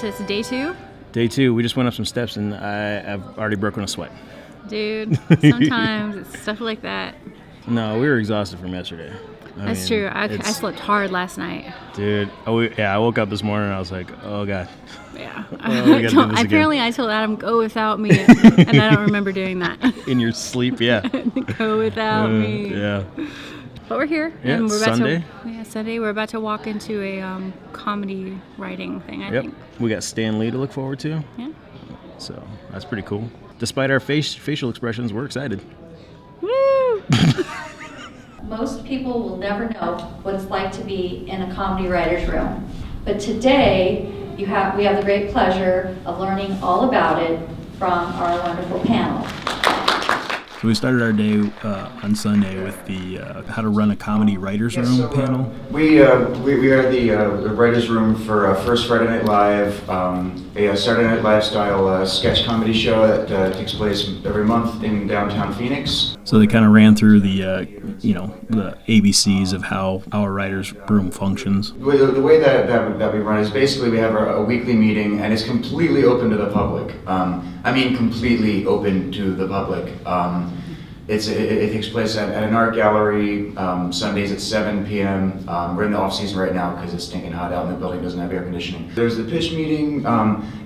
It's day 2? Day 2. We just went up some steps and I've already broken a sweat. Dude, sometimes it's stuff like that. No, we were exhausted from yesterday. That's true. I slept hard last night. Dude, I woke up this morning and I was like, oh, God. Yeah. Apparently I told Adam, go without me, and I don't remember doing that. In your sleep, yeah. Go without me. Yeah. But we're here. Yeah, and we're Sunday. Sunday. We're about to walk into a comedy writing thing, I think. We got Stan Lee to look forward to. Yeah. So that's pretty cool. Despite our facial expressions, we're excited. Woo! Most people will never know what it's like to be in a comedy writer's room. But today, we have the great pleasure of learning all about it from our wonderful panel. So we started our day on Sunday with the How to Run a Comedy Writers Room panel. We are the writers' room for First Friday Night Live, a Saturday Night Live style sketch comedy show that takes place every month in downtown Phoenix. So they kind of ran through the the ABCs of how our writers' room functions. The way that we run is basically we have a weekly meeting and it's completely open to the public. I mean completely open to the public. It takes place at an art gallery, Sundays at 7 p.m. We're in the off season right now because it's stinking hot out and the building doesn't have air conditioning. There's the pitch meeting.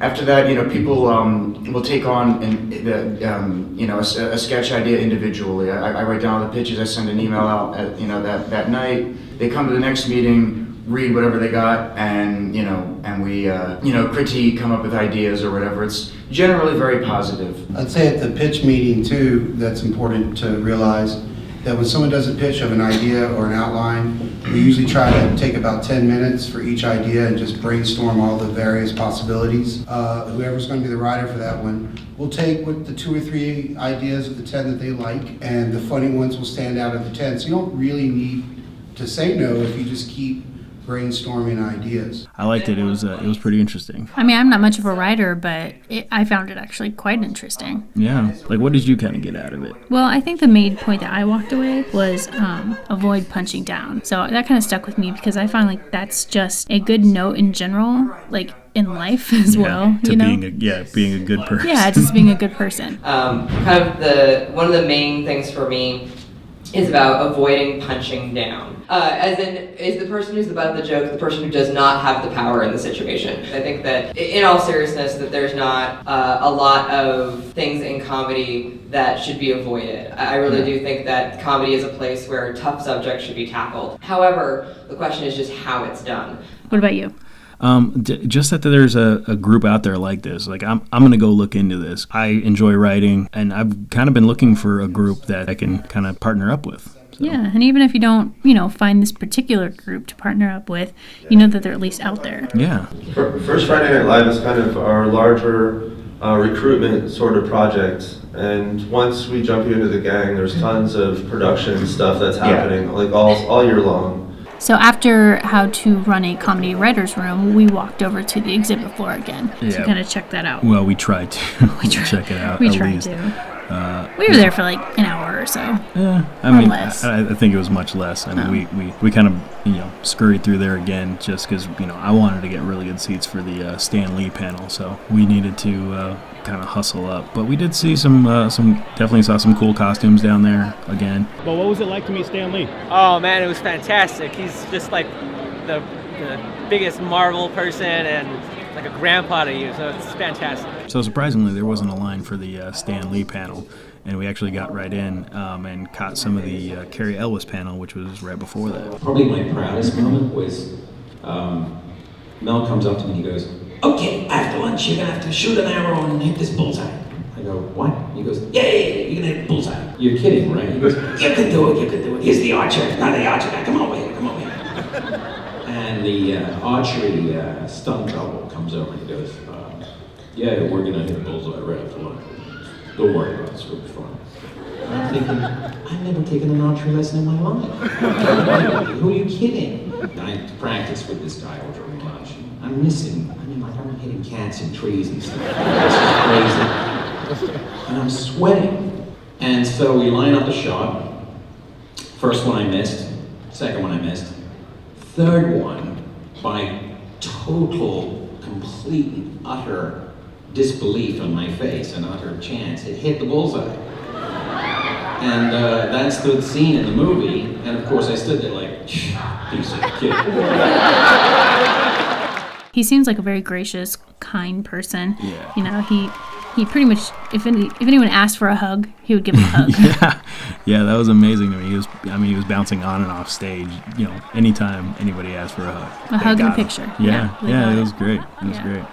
After that, people will take on a sketch idea individually. I write down all the pitches. I send an email out at that night. They come to the next meeting, read whatever they got, and we critique, come up with ideas or whatever. It's generally very positive. I'd say at the pitch meeting too, that's important to realize that when someone does a pitch of an idea or an outline, we usually try to take about 10 minutes for each idea and just brainstorm all the various possibilities. Whoever's going to be the writer for that one will take the 2 or 3 ideas of the 10 that they like, and the funny ones will stand out of the 10. So you don't really need to say no if you just keep brainstorming ideas. I liked it. It was pretty interesting. I mean, I'm not much of a writer, but I found it actually quite interesting. Yeah. Like, what did you kind of get out of it? Well, I think the main point that I walked away was avoid punching down. So that kind of stuck with me because I find like that's just a good note in general, like in life as well. Being a good person. Yeah, just being a good person. Kind of one of the main things for me is about avoiding punching down. As in, is the person who's about the joke the person who does not have the power in the situation. I think that, in all seriousness, that there's not a lot of things in comedy that should be avoided. I really do think that comedy is a place where tough subjects should be tackled. However, the question is just how it's done. What about you? Just that there's a group out there like this. Like, I'm going to go look into this. I enjoy writing, and I've kind of been looking for a group that I can kind of partner up with. So. Yeah, and even if you don't, find this particular group to partner up with, you know that they're at least out there. Yeah. First Friday Night Live is kind of our larger recruitment sort of project. And once we jump you into the gang, there's tons of production stuff that's happening like all year long. So after How to Run a Comedy Writer's Room, we walked over to the exhibit floor again to kind of check that out. Well, we tried to check it out. We tried to. We were there for like an hour or so. Yeah, Less. I think it was much less. I mean, we kind of scurried through there again just because I wanted to get really good seats for the Stan Lee panel, so we needed to kind of hustle up. But we did see definitely saw some cool costumes down there again. Well, what was it like to meet Stan Lee? Oh man, it was fantastic. He's just like the biggest Marvel person and like a grandpa to you, so it's fantastic. So surprisingly, there wasn't a line for the Stan Lee panel, and we actually got right in and caught some of the Cary Elwes panel, which was right before that. Probably my proudest moment was Mel comes up to me and he goes, "Okay, after lunch you're gonna have to shoot an arrow and hit this bullseye." I go, "What?" He goes, "Yeah, you're gonna hit the bullseye." "You're kidding, right?" He goes, "You can do it. Here's the archer, not the archer guy. Come over here." And the archery stunt double comes over and he goes, "Yeah, we're gonna hit a bullseye right after lunch. Don't worry about it, it's really fun." I'm thinking, I've never taken an archery lesson in my life. Who are you kidding? I practice with this guy over lunch. I'm missing. I'm hitting cats and trees and stuff. This is crazy. And I'm sweating. And so we line up the shot. First one I missed. Second one I missed. Third one, by total complete, utter disbelief on my face and utter chance, it hit the bullseye. And that's the scene in the movie, and of course I stood there like, piece of kid. He seems like a very gracious, kind person. Yeah. You know, he pretty much, if anyone asked for a hug, he would give them a hug. Yeah, that was amazing to me. He was bouncing on and off stage. You know, anytime anybody asked for a hug, A hug and a picture. Yeah, it was great. It was great.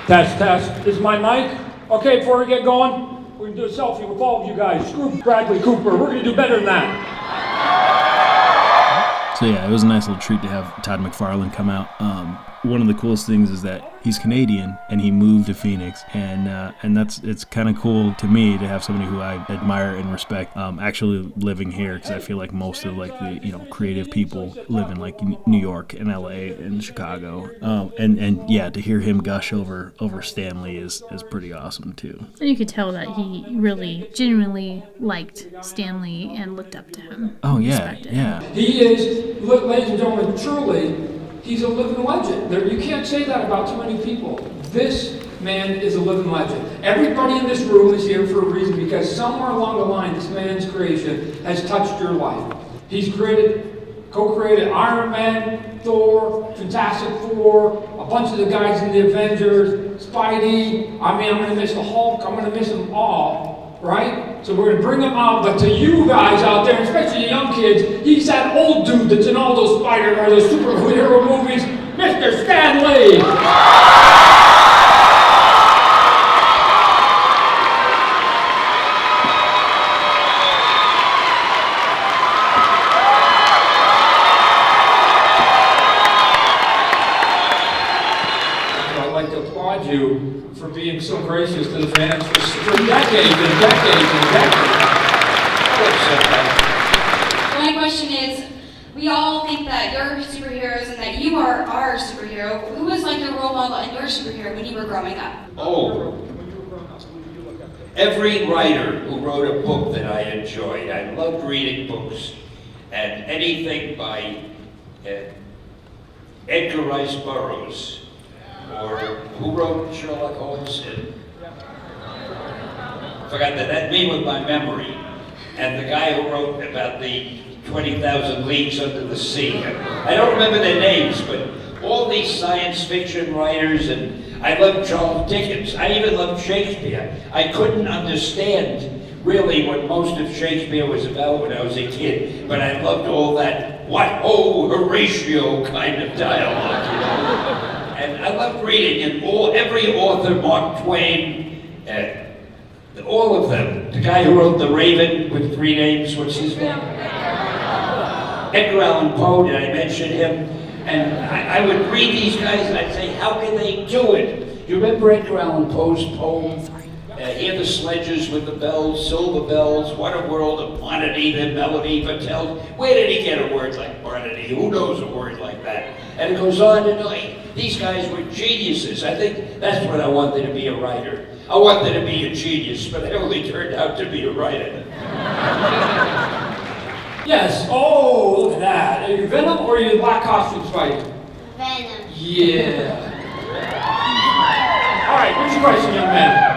Test. Is my mic? Okay, before we get going, we're going to do a selfie with all of you guys. Screw Bradley Cooper. We're going to do better than that. So yeah, it was a nice little treat to have Todd McFarlane come out. One of the coolest things is that he's Canadian and he moved to Phoenix, and it's kind of cool to me to have somebody who I admire and respect actually living here, because I feel like most of like the creative people live in like New York and LA and Chicago, and yeah, to hear him gush over Stan Lee is pretty awesome too. And you could tell that he really genuinely liked Stan Lee and looked up to him. Oh yeah, respected yeah. him. He is, ladies and gentlemen, truly, he's a living legend. You can't say that about too many people. This man is a living legend. Everybody in this room is here for a reason, because somewhere along the line, this man's creation has touched your life. He's co-created Iron Man, Thor, Fantastic Four, a bunch of the guys in the Avengers, Spidey. I'm going to miss the Hulk. I'm going to miss them all, right? So we're going to bring him out, but to you guys out there, especially the young kids, he's that old dude that's in all those those superhero movies, Mr. Stan Lee. I'd like to applaud you for being so gracious to the fans for decades and decades and decades. My question is, we all think that you're superheroes and that you are our superhero. Who was like your role model and your superhero when you were growing up? Oh, every writer who wrote a book that I enjoyed. I loved reading books, and anything by Edgar Rice Burroughs, or who wrote Sherlock Holmes? Forgot that me with my memory. And the guy who wrote about the 20,000 Leagues Under the Sea. I don't remember their names, but all these science fiction writers, and I loved Charles Dickens. I even loved Shakespeare. I couldn't understand really what most of Shakespeare was about when I was a kid, but I loved all that, what, oh, Horatio kind of dialogue, you know? And I loved reading, and every author, Mark Twain, all of them. The guy who wrote The Raven with 3 names, what's his name? Edgar Allan Poe, did I mention him? And I would read these guys and I'd say, how can they do it? Do you remember Edgar Allan Poe's poem? Hear the sledges with the bells, silver bells, what a world of quantity the melody foretells. Where did he get a word like quantity? Who knows a word like that? And it goes on and on. These guys were geniuses. I think that's what I wanted to be a writer. I wanted to be a genius, but I only turned out to be a writer. Yes, oh, look at that. Are you Venom or are you the Black Costume Spider? Venom. Yeah. All right, what's your question, young man?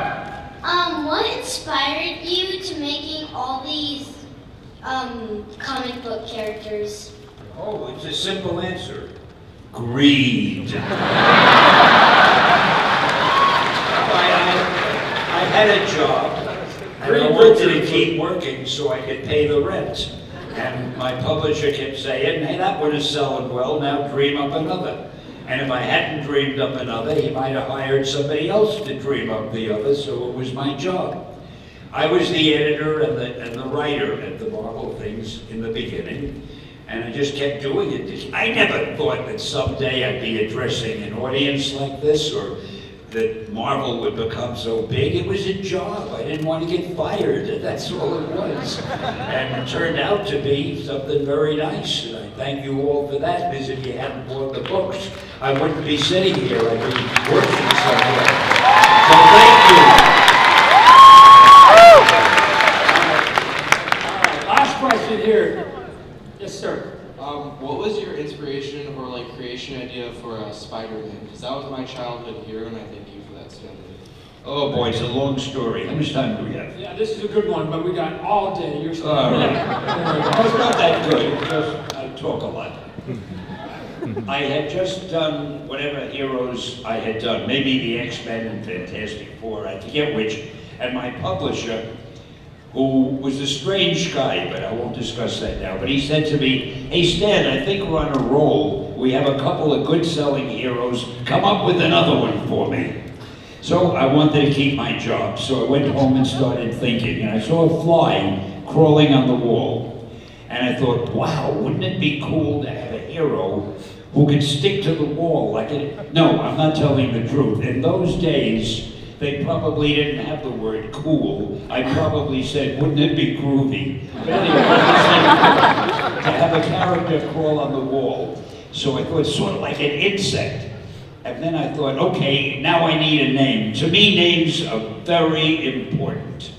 What inspired you to making all these comic book characters? Oh, it's a simple answer. Greed. I had a job, and I wanted to keep working so I could pay the rent. And my publisher kept saying, hey, that one is selling well, now dream up another. And if I hadn't dreamed up another, he might have hired somebody else to dream up the other, so it was my job. I was the editor and the writer of the Marvel things in the beginning, and I just kept doing it. I never thought that someday I'd be addressing an audience like this, or that Marvel would become so big. It was a job. I didn't want to get fired. That's all it was. And it turned out to be something very nice. And I thank you all for that, because if you hadn't bought the books, I wouldn't be sitting here. I'd be working somewhere. So thank you. Last question here. Yes, sir. What was your inspiration or like creation idea for Spider-Man? Because that was my childhood hero, and I thank you for that, Stanley. Oh boy, it's a long story. How much time do we have? Yeah, this is a good one, but we got all day. You're still All right. It's not that good. It's just I talk a lot. I had just done whatever heroes I had done, maybe the X-Men and Fantastic Four, I forget which, and my publisher, who was a strange guy, but I won't discuss that now, but he said to me, hey Stan, I think we're on a roll. We have a couple of good-selling heroes. Come up with another one for me. So I wanted to keep my job, so I went home and started thinking, and I saw a fly crawling on the wall. And I thought, wow, wouldn't it be cool to have a hero who could stick to the wall like it? No, I'm not telling the truth. In those days, they probably didn't have the word cool. I probably said, wouldn't it be groovy? But anyway, to have a character crawl on the wall. So I thought, sort of like an insect. And then I thought, okay, now I need a name. To me, names are very important.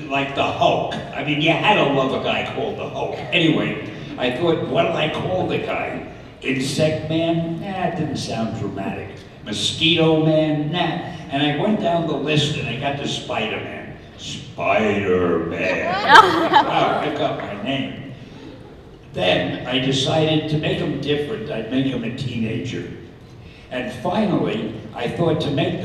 Like the Hulk. I mean, you had to love a guy called the Hulk. Anyway, I thought, what did I call the guy? Insect Man? Nah, it didn't sound dramatic. Mosquito Man? Nah. And I went down the list and I got to Spider-Man. Spider-Man. Wow, I got my name. Then I decided to make him different. I'd make him a teenager. And finally, I thought to make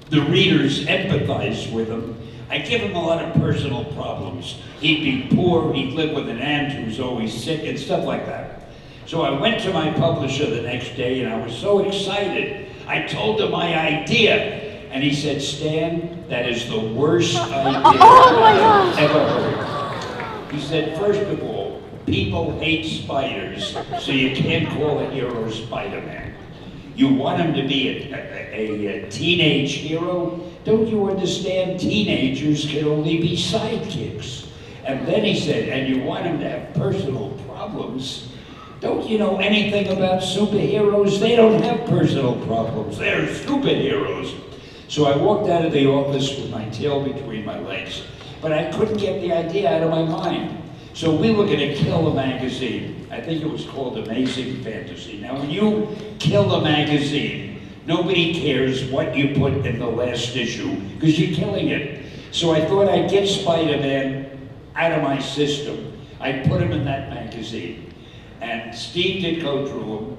the readers empathize with him, I'd give him a lot of personal problems. He'd be poor, he'd live with an aunt who's always sick, and stuff like that. So I went to my publisher the next day, and I was so excited. I told him my idea, and he said, Stan, that is the worst idea I've ever heard. He said, first of all, people hate spiders, so you can't call a hero Spider-Man. You want him to be a teenage hero? Don't you understand teenagers can only be sidekicks? And then he said, and you want him to have personal problems? Don't you know anything about superheroes? They don't have personal problems. They're superheroes. So I walked out of the office with my tail between my legs, but I couldn't get the idea out of my mind. So we were going to kill a magazine. I think it was called Amazing Fantasy. Now, when you kill a magazine, nobody cares what you put in the last issue, because you're killing it. So I thought I'd get Spider-Man out of my system. I'd put him in that magazine. And Steve did go through him.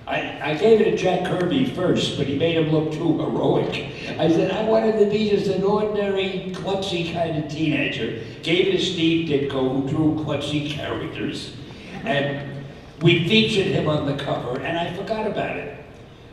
I gave it to Jack Kirby first, but he made him look too heroic. I said, I wanted to be just an ordinary, klutzy kind of teenager. Gave it to Steve Ditko, who drew klutzy characters. And we featured him on the cover, and I forgot about it.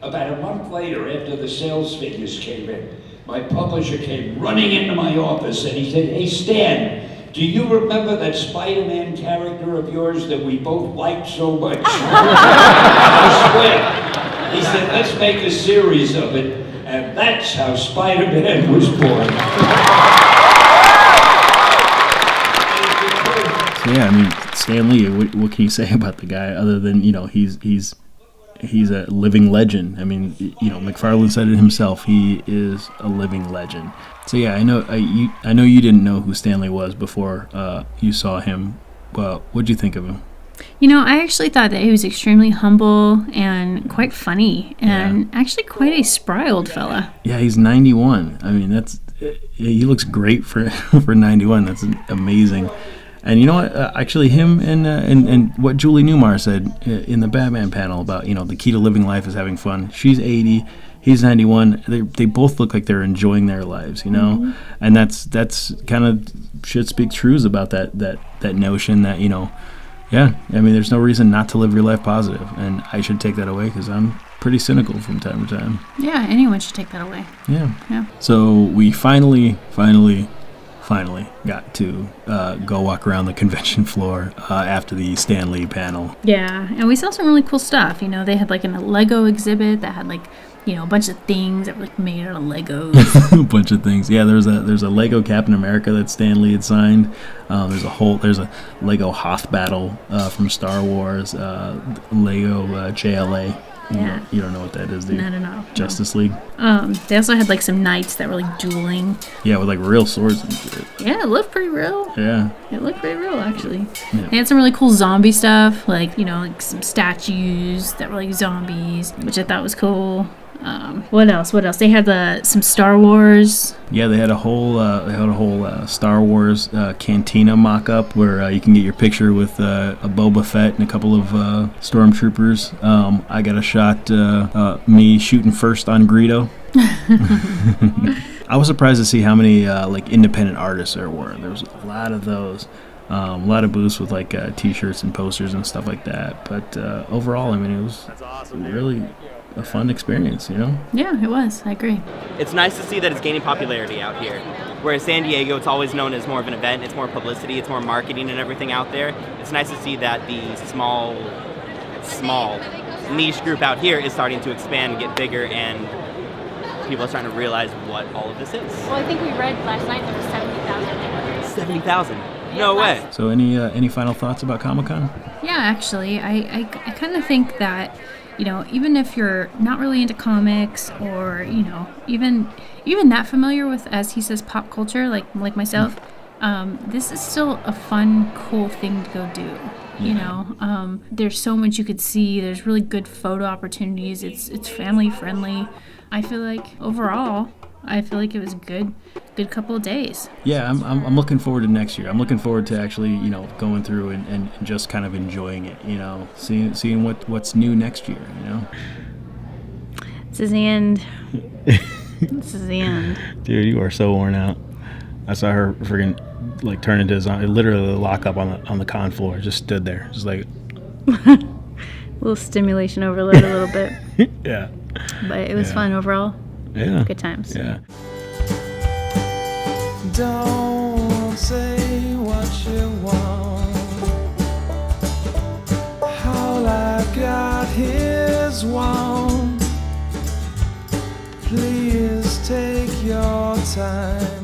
About a month later, after the sales figures came in, my publisher came running into my office, and he said, hey, Stan, do you remember that Spider-Man character of yours that we both liked so much? I swear. He said, let's make a series of it, and that's how Spider-Man was born. So yeah, I mean, Stan Lee, what can you say about the guy other than, you know, he's a living legend. I mean, you know, McFarlane said it himself. He is a living legend. So yeah, I know you didn't know who Stan Lee was before you saw him. Well, what'd you think of him? You know, I actually thought that he was extremely humble and quite funny, and actually quite a spry old fella. Yeah, he's 91. I mean, he looks great for 91. That's amazing. And you know what? Actually, him and what Julie Newmar said in the Batman panel about, you know, the key to living life is having fun. She's 80, he's 91. They both look like they're enjoying their lives, you know. Mm-hmm. And that's kind of should speak truths about that notion that, you know, yeah. I mean, there's no reason not to live your life positive, and I should take that away because I'm pretty cynical from time to time. Yeah, anyone should take that away. Yeah. So we finally got to go walk around the convention floor after the Stan Lee panel. Yeah, and we saw some really cool stuff. You know, they had like a Lego exhibit that had like, you know, a bunch of things that were like made out of Legos. A bunch of things. Yeah, there's a Lego Captain America that Stan Lee had signed. There's a Lego Hoth battle from Star Wars. Lego JLA. Yeah. You don't know what that is, do you? No. Justice League. They also had like some knights that were like dueling. Yeah, with like real swords and shit. Yeah, it looked pretty real. Yeah. It looked pretty real, actually. Yeah. They had some really cool zombie stuff, like, you know, like some statues that were like zombies, which I thought was cool. What else? They had some Star Wars. Yeah, they had a whole Star Wars cantina mock-up where you can get your picture with a Boba Fett and a couple of stormtroopers. I got a shot me shooting first on Greedo. I was surprised to see how many independent artists there were. There was a lot of those. A lot of booths with T-shirts and posters and stuff like that. But overall, I mean, it was really a fun experience, you know? Yeah, it was. I agree. It's nice to see that it's gaining popularity out here. Whereas San Diego, it's always known as more of an event, it's more publicity, it's more marketing and everything out there. It's nice to see that the small niche group out here is starting to expand and get bigger, and people are starting to realize what all of this is. Well, I think we read last night there was 70,000. 70,000? No way. So any final thoughts about Comic-Con? Yeah, actually, I kind of think that, you know, even if you're not really into comics or, you know, even that familiar with, as he says, pop culture, like myself, this is still a fun, cool thing to go do. You know, there's so much you could see. There's really good photo opportunities. It's family friendly. I feel like overall, it was a good couple of days. Yeah, I'm looking forward to next year. I'm looking forward to actually, you know, going through and just kind of enjoying it, you know, seeing what's new next year, you know. This is the end. This is the end. Dude, you are so worn out. I saw her freaking turn into literally lock up on the con floor. Just stood there, just like a little stimulation overload, a little bit. Yeah. But it was fun overall. Yeah. Good times. Yeah. Don't say what you want. All I got here's one. Please take your time.